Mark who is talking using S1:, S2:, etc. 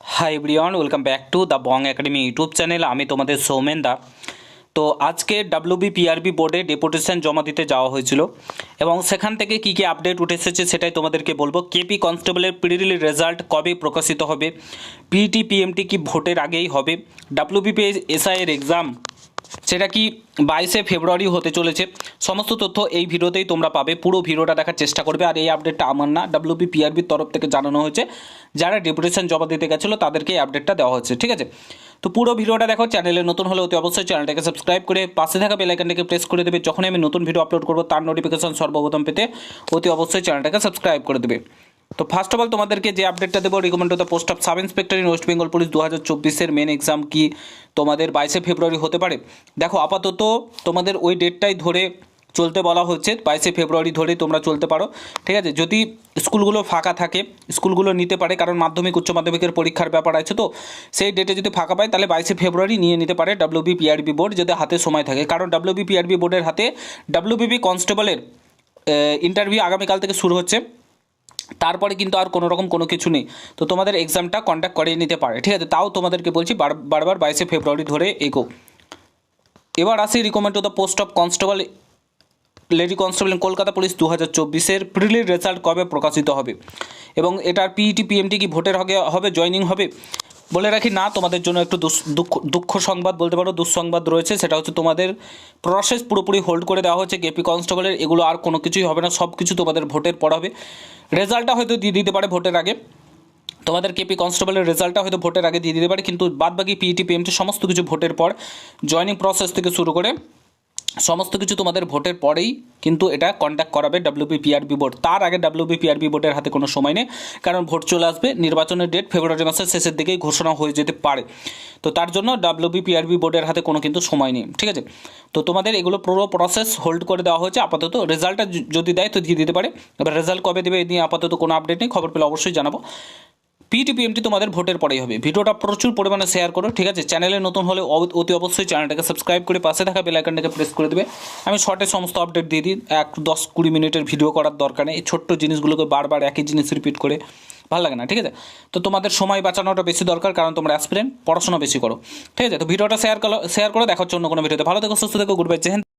S1: Hi everyone, welcome back to the Bong academy YouTube channel. আমি তোমাদের সৌমেন দা। তো আজকে ডাব্লিউবিপিআরবি বোর্ডে ডেপুটেশন জমা দিতে যাওয়া হয়েছিল এবং সেখান থেকে কী কী আপডেট উঠে এসেছে সেটাই তোমাদেরকে বলবো। কেপি কনস্টেবলের প্রিলিমিনারি রেজাল্ট কবে প্রকাশিত হবে, পিটি পিএমটি কি ভোটের আগেই হবে, ডাব্লিউবিপিএসআই এর এক্সাম সেটা কি 22শে ফেব্রুয়ারি হতে চলেছে। সমস্ত তথ্য এই ভিডিওতেই তোমরা পাবে, পুরো ভিডিওটা দেখার চেষ্টা করবে। আর এই আপডেটটা আমার না, ডাব্লিউবিপিআরবির তরফ থেকে জানানো হয়েছে, যারা ডেপুটেশন জমা দিতে গেছিলো তাদেরকে এই আপডেটটা দেওয়া হচ্ছে, ঠিক আছে। তো পুরো ভিডিওটা দেখো। চ্যানেলে নতুন হলে অতি অবশ্যই চ্যানেলটাকে সাবস্ক্রাইব করে পাশে থাকা বেল আইকনটাকে প্রেস করে দেবে। যখনই আমি নতুন ভিডিও আপলোড করবো তার নোটিফিকেশন সর্বপ্রথম পেতে অতি অবশ্যই চ্যানেলটাকে সাবস্ক্রাইব করে দেবে। তো ফার্স্ট অফ অল তোমাদেরকে যে আপডেটটা দেবো, recommend to the post of sub inspector in West Bengal police 2024-এর মেন এক্সাম কি তোমাদের 22শে ফেব্রুয়ারি হতে পারে। দেখো, আপাতত তোমাদের ওই ডেটটাই ধরে চলতে বলা হচ্ছে, 22শে ফেব্রুয়ারি ধরেই তোমরা চলতে পারো, ঠিক আছে। যদি স্কুলগুলো ফাঁকা থাকে স্কুলগুলো নিতে পারে, কারণ মাধ্যমিক উচ্চ মাধ্যমিকের পরীক্ষার ব্যাপার আছে, তো সেই ডেটে যদি ফাঁকা পায় তাহলে 22শে ফেব্রুয়ারি নিয়ে নিতে পারে ডাব্লিউবিপিআরবি বোর্ড, যদি হাতে সময় থাকে। কারণ ডাব্লিউবিপিআরবি বোর্ডের হাতে ডাব্লিউবিপি কনস্টেবলের ইন্টারভিউ আগামীকাল থেকে শুরু হচ্ছে, তারপরে কিন্তু আর কোনো রকম কোনো কিছু নেই। তো তোমাদের এক্সামটা কন্ডাক্ট করিয়ে নিতে পারে, ঠিক আছে। তাও তোমাদেরকে বলছি বারবার 22শে ফেব্রুয়ারি ধরে এগো। এবার আসি recommend to the post of constable lady constable Kolkata police 2024-এর প্রিলিমিনারি রেজাল্ট কবে প্রকাশিত হবে এবং এটার পিইটি পিএমটি কি ভোটের হবে জয়েনিং হবে। বলে রাখি না, তোমাদের জন্য একটু দুঃখ সংবাদ বলতে পারো, দুঃসংবাদ রয়েছে। সেটা হচ্ছে তোমাদের প্রসেস পুরোপুরি হোল্ড করে দেওয়া হচ্ছে কেপি কনস্টেবলের। এগুলো আর কোনো কিছুই হবে না, সব কিছু তোমাদের ভোটের পর হবে। রেজাল্টটা হয়তো দিয়ে দিতে পারে ভোটের আগে, তোমাদের কেপি কনস্টেবলের রেজাল্টটা হয়তো ভোটের আগে দিয়ে দিতে পারে, কিন্তু বাদবাকি পিইটি পিএমটি সমস্ত কিছু ভোটের পর, জয়েনিং প্রসেস থেকে শুরু করে সমস্ত কিছু তোমাদের ভোটের পরেই কিন্তু এটা কন্ডাক্ট করাবে ডাব্লিউবিপিআরবি বোর্ড। তার আগে ডাব্লিউবিপিআরবি বোর্ডের হাতে কোনো সময় নেই, কারণ ভোট চলে আসবে, নির্বাচনের ডেট ফেব্রুয়ারি মাসের শেষের দিকেই ঘোষণা হয়ে যেতে পারে। তো তার জন্য ডাব্লিউবিপিআরবি বোর্ডের হাতে কোনো কিন্তু সময় নেই, ঠিক আছে। তো তোমাদের এগুলো পুরো প্রসেস হোল্ড করে দেওয়া হয়েছে আপাতত। রেজাল্টটা যদি দেয় তো দিয়ে দিতে পারে। এবার রেজাল্ট কবে দেবে এ নিয়ে আপাতত কোনো আপডেট নেই, খবর পেলে অবশ্যই জানাবো। পিটি পিএমটি তোমাদের ভোটের পরেই হবে। ভিডিওটা প্রচুর পরিমাণে শেয়ার করো, ঠিক আছে। চ্যানেলে নতুন হলে অতি অবশ্যই চ্যানেলটাকে সাবস্ক্রাইব করে পাশে থাকা বেল আইকনটাকে প্রেস করে দেবে। আমি শর্টে সমস্ত আপডেট দিয়ে দিই, 10-20 মিনিটের ভিডিও করার দরকার নেই। এই ছোট্ট জিনিসগুলোকে বারবার একই জিনিস রিপিট করে ভালো লাগে না, ঠিক আছে। তো তোমাদের সময় বাঁচানোটা বেশি দরকার, কারণ তোমরা অ্যাসপিরেন্ট, পড়াশোনা বেশি করো, ঠিক আছে। তো ভিডিওটা শেয়ার করো। দেখা হচ্ছে অন্য কোনো ভিডিওতে। ভালো থেকো, সুস্থ থেকো, গুড বাই, জয় হিন্দ।